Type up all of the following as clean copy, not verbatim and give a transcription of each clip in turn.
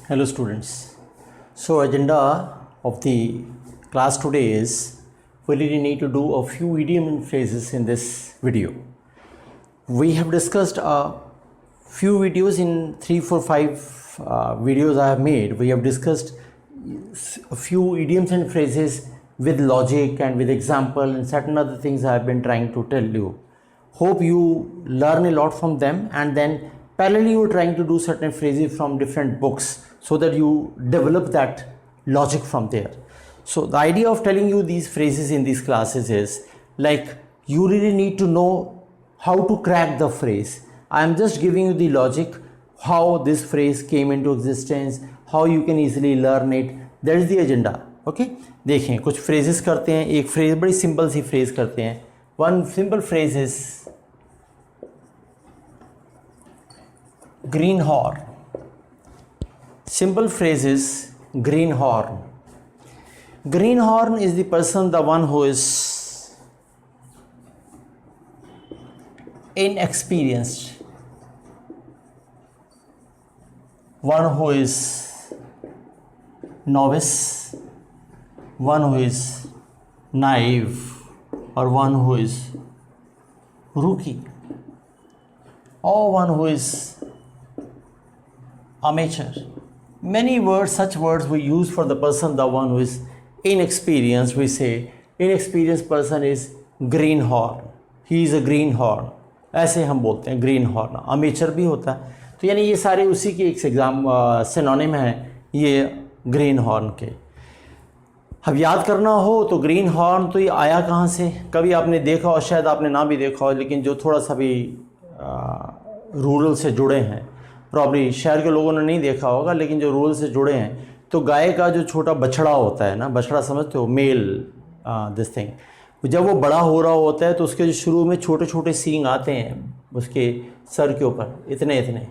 Hello students. So agenda of the class today is we really need to do a few idiom and phrases in this video. We have discussed a few videos in 3, 4, 5 videos I have made. We have discussed a few idioms and phrases with logic and with example and certain other things I have been trying to tell you. Hope you learn a lot from them, and then parallelly you are trying to do certain phrases from different books so that you develop that logic from there. So the idea of telling you these phrases in these classes is like you really need to know how to crack the phrase. I am just giving you the logic, how this phrase came into existence, how you can easily learn it. That is the agenda. Okay, देखें कुछ phrases करते हैं. एक phrase बड़ी simple सी phrase करते हैं. One simple phrase is greenhorn. Simple phrase is greenhorn. Greenhorn is the person, the one who is inexperienced, one who is novice, one who is naive, or one who is rookie, or one who is amateur. Many words, such words we use for the person, the one who is inexperienced. We say inexperienced person is greenhorn. He is a greenhorn. ऐसे हम बोलते हैं greenhorn. amateur भी होता है. तो यानी ये सारे उसी के एक एग्जाम सिनोनिम हैं ये greenhorn के. अब याद करना हो तो ग्रीन हॉर्न तो ये आया कहाँ से, कभी आपने देखा हो, शायद आपने ना भी देखा हो, लेकिन जो थोड़ा सा भी रूरल से जुड़े हैं, प्रॉब्ली शहर के लोगों ने नहीं देखा होगा, लेकिन जो रूरल से जुड़े हैं तो गाय का जो छोटा बछड़ा होता है ना, बछड़ा समझते हो, मेल दिस थिंग, जब वो बड़ा हो रहा होता है तो उसके जो शुरू में छोटे छोटे सींग आते हैं उसके सर के ऊपर, इतने इतने,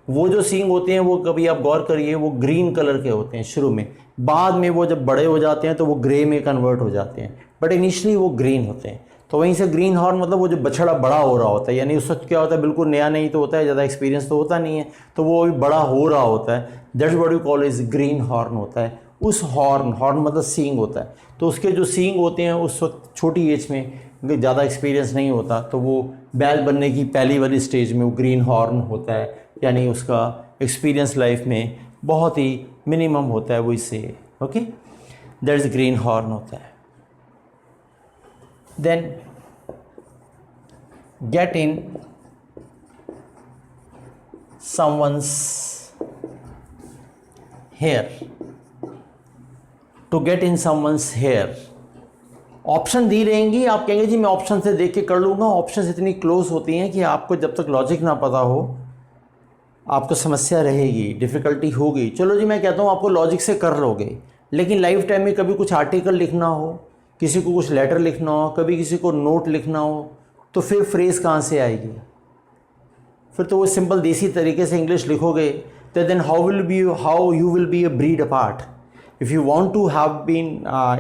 वो जो सींग होते हैं वो कभी आप गौर करिए वो ग्रीन कलर के होते हैं शुरू में, बाद में वो जब बड़े हो जाते हैं तो वो ग्रे में कन्वर्ट हो जाते हैं, बट इनिशियली वो ग्रीन होते हैं. तो वहीं से ग्रीन हॉर्न मतलब वो जो बछड़ा बड़ा हो रहा होता है, यानी उस वक्त क्या होता है, बिल्कुल नया नहीं तो होता है, ज़्यादा एक्सपीरियंस तो होता नहीं है, तो वो अभी बड़ा हो रहा होता है, that's what you call is greenhorn होता है. उस हॉर्न मतलब सींग होता है, तो उसके जो सींग होते हैं उस वक्त छोटी एज में ज़्यादा एक्सपीरियंस नहीं होता, तो वो बैल बनने की पहली वाली स्टेज में वो ग्रीन हॉर्न होता है, यानी उसका एक्सपीरियंस लाइफ में बहुत ही मिनिमम होता है, वो इससे okay, that is greenhorn होता है. Then get in someone's hair. To get in someone's hair. Option दी रहेंगी, आप कहेंगे जी मैं ऑप्शन से देख के कर लूँगा. ऑप्शन इतनी क्लोज होती हैं कि आपको जब तक लॉजिक ना पता हो आपको समस्या रहेगी, डिफ़िकल्टी होगी. चलो जी मैं कहता हूँ आपको लॉजिक से कर लोगे, लेकिन लाइफ टाइम में कभी कुछ आर्टिकल लिखना हो, किसी को कुछ लेटर लिखना हो, कभी किसी को नोट लिखना हो, तो फिर फ्रेज़ कहाँ से आएगी? फिर तो वो सिंपल देसी तरीके से इंग्लिश लिखोगे, तो then how you will be a breed apart. If you want to have been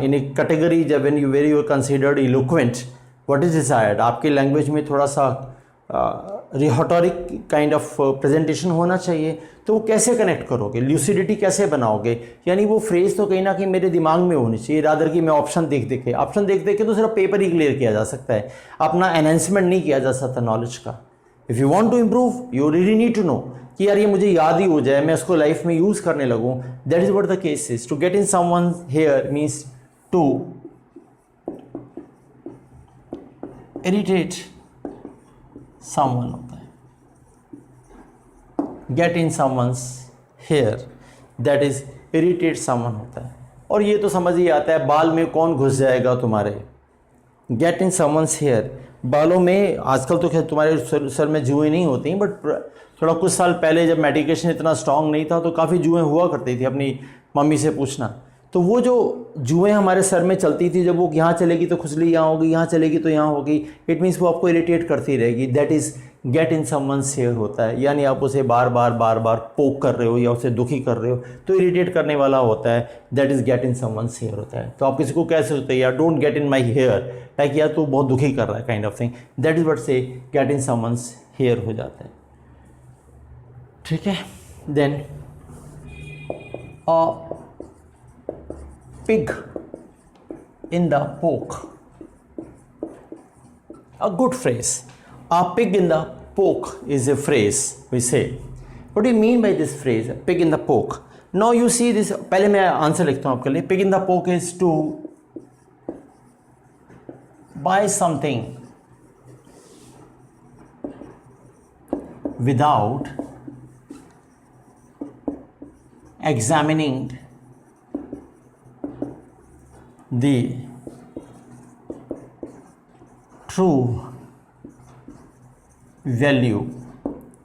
in a category जब when you very you considered eloquent, what is desired, आपके लैंग्वेज में थोड़ा सा रिहॉटोरिक काइंड ऑफ प्रेजेंटेशन होना चाहिए, तो वो कैसे कनेक्ट करोगे, ल्यूसिडिटी कैसे बनाओगे? यानी वो फ्रेज़ तो कहीं ना कहीं मेरे दिमाग में होनी चाहिए, रादर कि मैं ऑप्शन देख देख के तो सिर्फ पेपर ही क्लियर किया जा सकता है, अपना एनहेंसमेंट नहीं किया जा सकता नॉलेज का. If you want to improve you really need to know कि यार ये मुझे याद ही हो जाए, मैं उसको लाइफ में यूज़ करने लगूँ. That is what the case is. To get in someone hair means to irritate someone होता है. Get in someone's hair that is irritate someone होता है. और ये तो समझ ही आता है, बाल में कौन घुस जाएगा तुम्हारे. गेट इन समवंस हेयर, बालों में आजकल तो खैर तुम्हारे सर में जुएँ नहीं होती, बट थोड़ा कुछ साल पहले जब मेडिकेशन इतना स्ट्रांग नहीं था तो काफ़ी जुएँ हुआ करती थी, अपनी मम्मी से पूछना. तो वो जो जुएँ हमारे सर में चलती थी, जब वो यहाँ चलेगी तो खुजली यहाँ होगी, यहाँ चलेगी तो यहाँ होगी, इट मीन्स वो आपको इरिटेट करती रहेगी. That is get in someone's hair होता है. यानी आप उसे बार बार पोक कर रहे हो या उसे दुखी कर रहे हो तो इरिटेट करने वाला होता है. That is get in someone's hair होता है. तो आप किसी को कैसे सोचते हैं यार don't get in my hair, like यार तू बहुत दुखी कर रहा है kind of thing. That is what say get in someone's hair हो जाता है. ठीक है. Then a pig in the poke. A good phrase. A pig in the poke is a phrase we say. What do you mean by this phrase, a pig in the poke? Now you see this. पहले मैं answer लिखता हूँ आपके लिए. Pig in the poke is to buy something without examining the true value.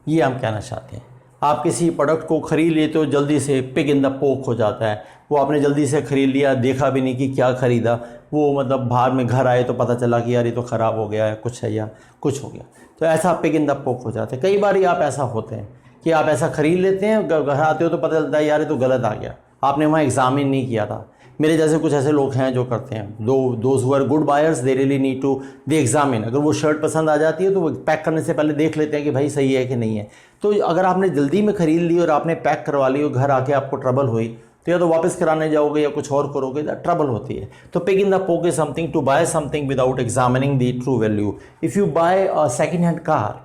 ये हम कहना चाहते हैं. आप किसी प्रोडक्ट को ख़रीद लेते हो, जल्दी से पिग इन द पोक हो जाता है. वो आपने जल्दी से ख़रीद लिया, देखा भी नहीं कि क्या ख़रीदा. वो मतलब बाहर में घर आए तो पता चला कि यार ये तो ख़राब हो गया है, कुछ है या कुछ हो गया. तो ऐसा पिग इन द पोक हो जाता है. कई बार आप ऐसा होते हैं कि आप ऐसा ख़रीद लेते हैं, घर आते हो तो पता चलता है यार ये तो गलत आ गया, आपने वहाँ एग्ज़ामिन नहीं किया था. मेरे जैसे कुछ ऐसे लोग हैं जो करते हैं. Those who are good buyers they really need to they examine. अगर वो शर्ट पसंद आ जाती है तो वो पैक करने से पहले देख लेते हैं कि भाई सही है कि नहीं है. तो अगर आपने जल्दी में ख़रीद ली और आपने पैक करवा ली और घर आके आपको ट्रबल हुई तो या तो वापस कराने जाओगे या कुछ और करोगे, तो ट्रबल होती है. तो pig in the poke is something to buy something without examining the true value. If you buy a second hand car,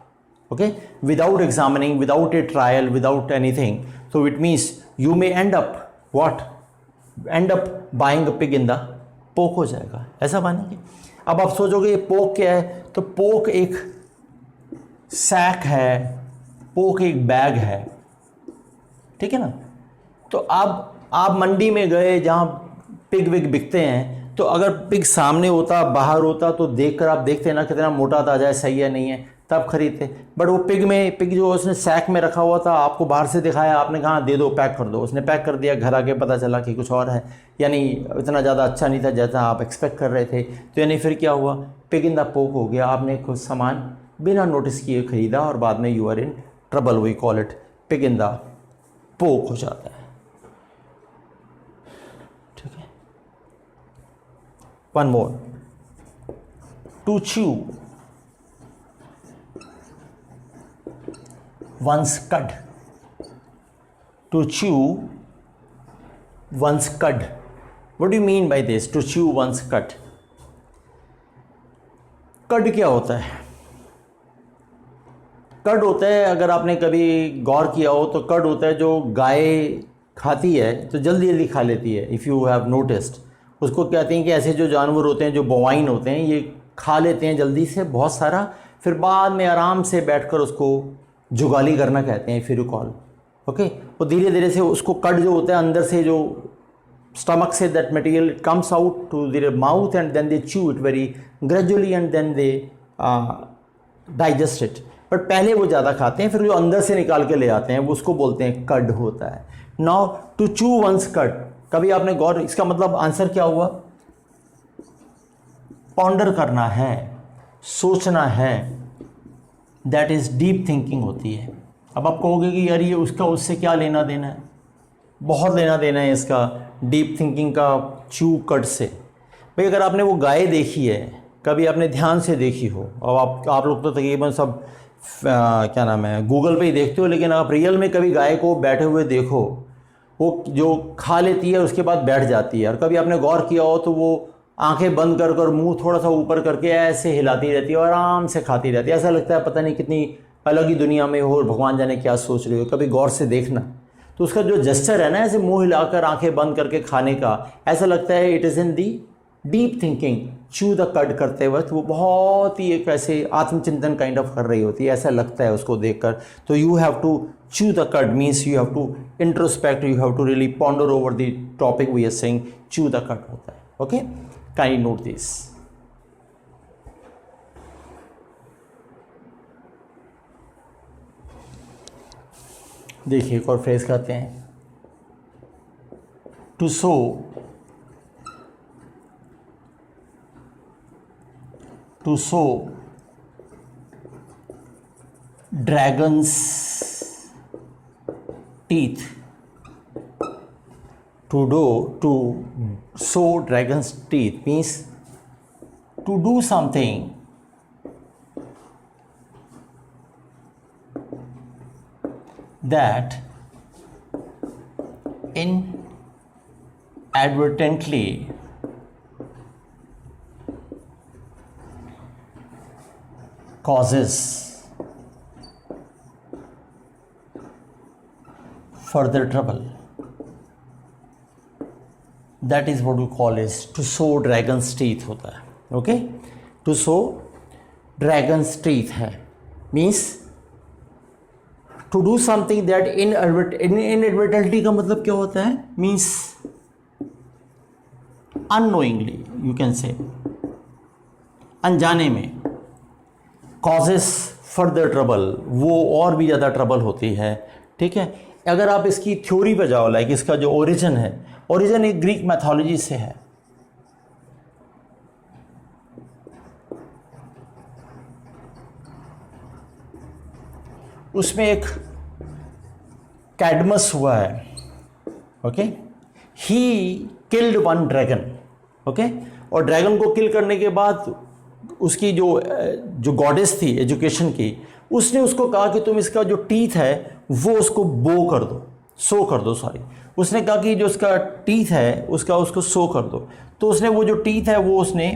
okay, without examining, without a trial, without anything, so it means you may end up what, end up buying a pig in the poke हो जाएगा. ऐसा मानेंगे. अब आप सोचोगे ये पोक क्या है, तो पोक एक सैक है, पोक एक बैग है, ठीक है ना. तो आप मंडी में गए जहाँ पिग विग बिकते हैं, तो अगर पिग सामने होता, बाहर होता, तो देखकर आप देखते ना कितना मोटा ताजा है, सही है नहीं है, तब खरीदते. बट वो पिग जो उसने सैक में रखा हुआ था, आपको बाहर से दिखाया, आपने कहा दे दो, पैक कर दो. उसने पैक कर दिया, घर आके पता चला कि कुछ और है, यानी इतना ज़्यादा अच्छा नहीं था जैसा आप एक्सपेक्ट कर रहे थे. तो यानी फिर क्या हुआ, पिग इन द पोक हो गया. आपने कुछ सामान बिना नोटिस किए खरीदा और बाद में you are in trouble. We call it pig in the poke हो जाता है. ठीक है. One more. To chew one's cud. To chew one's cud. What do you mean by this? To chew one's cud. कड क्या होता है? कड होता है, अगर आपने कभी गौर किया हो तो कड होता है जो गाय खाती है तो जल्दी जल्दी खा लेती है. इफ़ यू हैव नोटिस्ड, उसको कहते हैं कि ऐसे जो जानवर होते हैं जो बोवाइन होते हैं, ये खा लेते हैं जल्दी से बहुत सारा, फिर बाद में आराम से बैठकर उसको जुगाली करना कहते हैं. फिर कॉल ओके. वो धीरे धीरे से उसको कट जो होता है अंदर से, जो स्टमक से that material comes out to their mouth and then they chew it very gradually and then they digest it. But पहले वो ज़्यादा खाते हैं, फिर जो अंदर से निकाल के ले आते हैं वो उसको बोलते हैं कड होता है. नाउ टू च्यू वंस कड, कभी आपने गौर, इसका मतलब आंसर क्या हुआ, पॉन्डर करना है, सोचना है. दैट इज़ डीप थिंकिंग होती है. अब आप कहोगे कि यार ये उसका उससे क्या लेना देना है. बहुत लेना देना है इसका डीप थिंकिंग का च्यू कट से. भाई अगर आपने वो गाय देखी है, कभी आपने ध्यान से देखी हो, अब आप लोग तो तकरीबन सब क्या नाम है गूगल पे ही देखते हो, लेकिन आप रियल में कभी गाय को बैठे हुए देखो, वो जो खा लेती है उसके बाद बैठ जाती है. और कभी आपने गौर किया हो तो वो आंखें बंद कर कर मुंह थोड़ा सा ऊपर करके ऐसे हिलाती रहती है और आराम से खाती रहती है. ऐसा लगता है पता नहीं कितनी अलग ही दुनिया में हो और भगवान जाने क्या सोच रही हो. कभी गौर से देखना तो उसका जो जेस्चर है ना, ऐसे मुंह हिलाकर आंखें बंद करके खाने का, ऐसा लगता है it is in the deep thinking. Chew the कड करते वक्त वो बहुत ही एक ऐसे आत्मचिंतन काइंड ऑफ कर रही होती है, ऐसा लगता है उसको देखकर. तो you have to chew the cud means you have to introspect, you have to really ponder over the topic we are saying. Chew the cud होता है. Okay, kindly note this. देखिए एक और फ्रेज कहते हैं, to sow dragon's teeth. To sow dragon's teeth means to do something that in advertently causes further trouble, that is what we call is to sow dragon's teeth होता है. Okay, to sow dragon's teeth है means to do something that inadvertently का मतलब क्या होता है, means unknowingly you can say, अनजाने में, causes further trouble, वो और भी ज़्यादा ट्रबल होती है. ठीक है, अगर आप इसकी थ्योरी पे जाओ, लाइक इसका जो ओरिजिन है, ओरिजिन एक ग्रीक मैथोलॉजी से है. उसमें एक कैडमस हुआ है. Okay, he killed one dragon. Okay, और ड्रैगन को किल करने के बाद उसकी जो गॉडेस थी एजुकेशन की, उसने उसको कहा कि तुम इसका जो टीथ है वो उसको बो कर दो, सो कर दो. सॉरी, उसने कहा कि जो उसका टीथ है उसको सो कर दो. तो उसने वो जो टीथ है वो उसने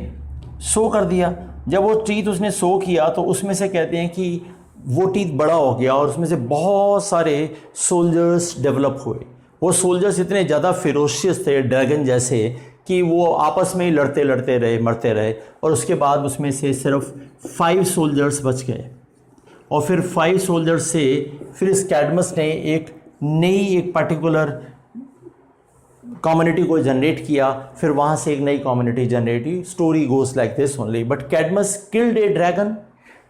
सो कर दिया. जब वो टीथ उसने सो किया तो उसमें से कहते हैं कि वो टीथ बड़ा हो गया और उसमें से बहुत सारे सोल्जर्स डेवलप हुए. वो सोल्जर्स इतने ज़्यादा फिरोशियस थे ड्रैगन जैसे कि वो आपस में ही लड़ते लड़ते रहे, मरते रहे. और उसके बाद उसमें से सिर्फ 5 सोल्जर्स बच गए. और फिर 5 सोल्जर्स से फिर इस कैडमस ने एक पर्टिकुलर कम्युनिटी को जनरेट किया. फिर वहाँ से एक नई कम्युनिटी जनरेट हुई. Story goes like this only. But Cadmus killed A dragon,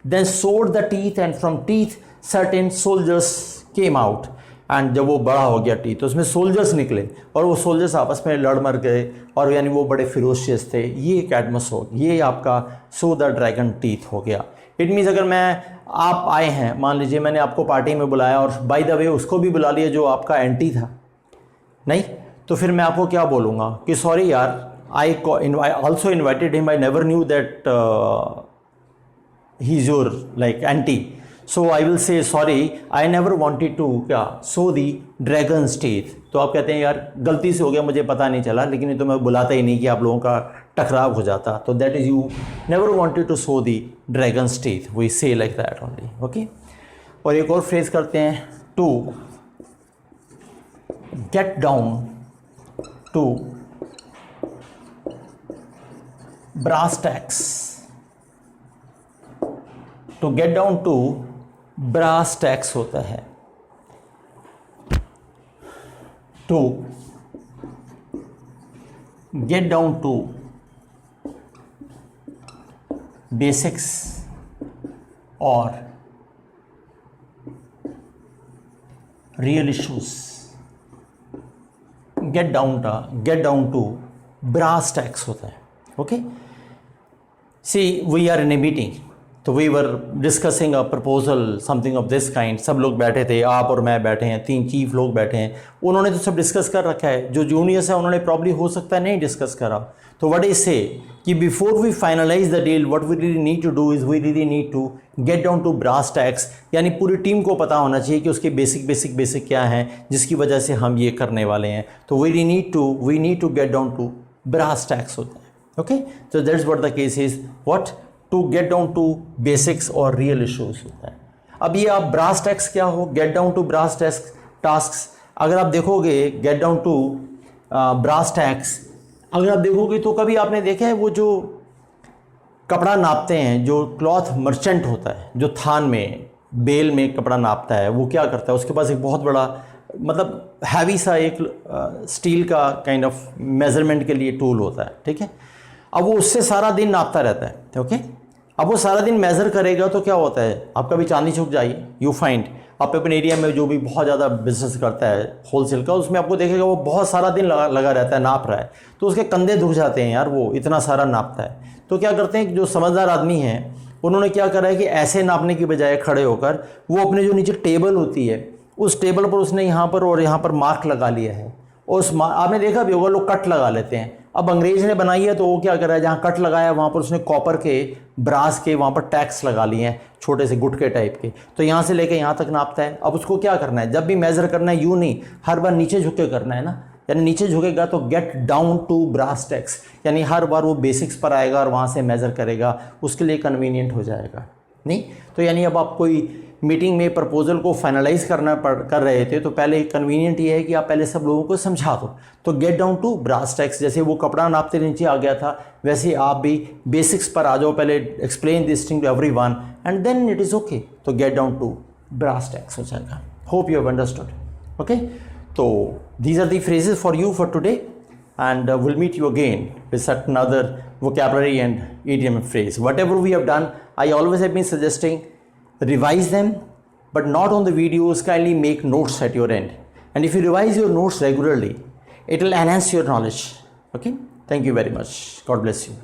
then sowed the teeth, and from teeth certain soldiers came out. And जब वो बड़ा हो गया टीथ तो उसमें सोल्जर्स निकले और वो सोल्जर्स आपस में लड़ मर गए और यानी वो बड़े फिरोशियस थे. ये कैडमस हो, ये आपका सो द ड्रैगन टीथ हो गया. इट मीन्स अगर आप आए हैं, मान लीजिए मैंने आपको पार्टी में बुलाया और बाय द वे उसको भी बुला लिया जो आपका एंटी था, नहीं, तो फिर मैं आपको क्या बोलूँगा कि सॉरी यार, I also invited him, I never knew that he is your like anti, so I will say sorry, I never wanted to sow the dragon's teeth. तो आप कहते हैं यार गलती से हो गया, मुझे पता नहीं चला, लेकिन ये तो मैं बुलाता ही नहीं कि आप लोगों का टकराव हो जाता. तो that is you never wanted to sow the dragon's teeth, we say like that only. okay, और एक और फ्रेज करते हैं, to get down to brass tacks. To get down to brass tacks होता है. To get down to basics or real issues. Get down to brass tacks होता है. Okay? See, we are in a meeting. तो we were discussing a proposal something of this kind. सब लोग बैठे थे, आप और मैं बैठे हैं, 3 चीफ लोग बैठे हैं. उन्होंने तो सब डिस्कस कर रखा है. जो जूनियर्स है उन्होंने प्रॉब्ली हो सकता है नहीं डिस्कस करा. तो व्हाट इज से कि before we finalise the deal what we really need to do is we really need to get down to brass tacks. यानी पूरी टीम को पता होना चाहिए कि उसके बेसिक क्या हैं जिसकी वजह से हम ये करने वाले हैं. तो we need to get down to brass tacks होता है. ओके, तो that's what the case is. What to get down to basics और रियल इश्यूज होता है. अब ये आप ब्रास टैक्स क्या हो, get down to brass task. अगर आप देखोगे get down to brass tacks, अगर आप देखोगे तो कभी आपने देखा है वो जो कपड़ा नापते हैं, जो क्लॉथ मर्चेंट होता है, जो थान में बेल में कपड़ा नापता है, वो क्या करता है, उसके पास एक बहुत बड़ा मतलब हैवी सा एक स्टील का काइंड ऑफ मेजरमेंट के लिए टूल होता है. ठीक है, अब वो उससे सारा दिन नापता रहता है. ओके, अब वो सारा दिन मेज़र करेगा तो क्या होता है, आप कभी चांदनी चौक जाइए, यू फाइंड आप अपने एरिया में जो भी बहुत ज़्यादा बिजनेस करता है होलसेल का, उसमें आपको देखेगा वो बहुत सारा दिन लगा रहता है, नाप रहा है. तो उसके कंधे दुख जाते हैं यार, वो इतना सारा नापता है. तो क्या करते हैं, जो समझदार आदमी हैं उन्होंने क्या करा है कि ऐसे नापने की बजाय खड़े होकर वो अपने जो नीचे टेबल होती है उस टेबल पर उसने यहाँ पर और यहाँ पर मार्क लगा लिया है. और उस आपने देखा भी होगा लोग कट लगा लेते हैं. अब अंग्रेज ने बनाई है तो वो क्या कर रहा है, जहाँ कट लगाया वहाँ पर उसने कॉपर के, ब्रास के वहाँ पर टैक्स लगा लिए हैं, छोटे से गुटके टाइप के. तो यहाँ से लेके यहाँ तक नापता है. अब उसको क्या करना है, जब भी मेज़र करना है यूँ नहीं, हर बार नीचे झुक के करना है ना. यानी नीचे झुकेगा तो get down to brass tacks, यानी हर बार वो बेसिक्स पर आएगा और वहाँ से मेज़र करेगा, उसके लिए कन्वीनियंट हो जाएगा। नहीं तो यानी अब आप कोई मीटिंग में प्रपोजल को फाइनलाइज कर रहे थे तो पहले कन्वीनियंट ये है कि आप पहले सब लोगों को समझा दो। तो get down to brass tacks, जैसे वो कपड़ा नापते नीचे आ गया था वैसे आप भी बेसिक्स पर आ जाओ, पहले explain this thing to everyone and then it is okay. तो get down to brass tacks हो जाएगा। Hope you have understood. Okay, तो these are the phrases for you for today, and we'll meet you again with certain other vocabulary and idiom phrase. Whatever we have done, I always have been suggesting revise them, but not on the videos. Kindly make notes at your end, and if you revise your notes regularly, it will enhance your knowledge. Okay, thank you very much. God bless you.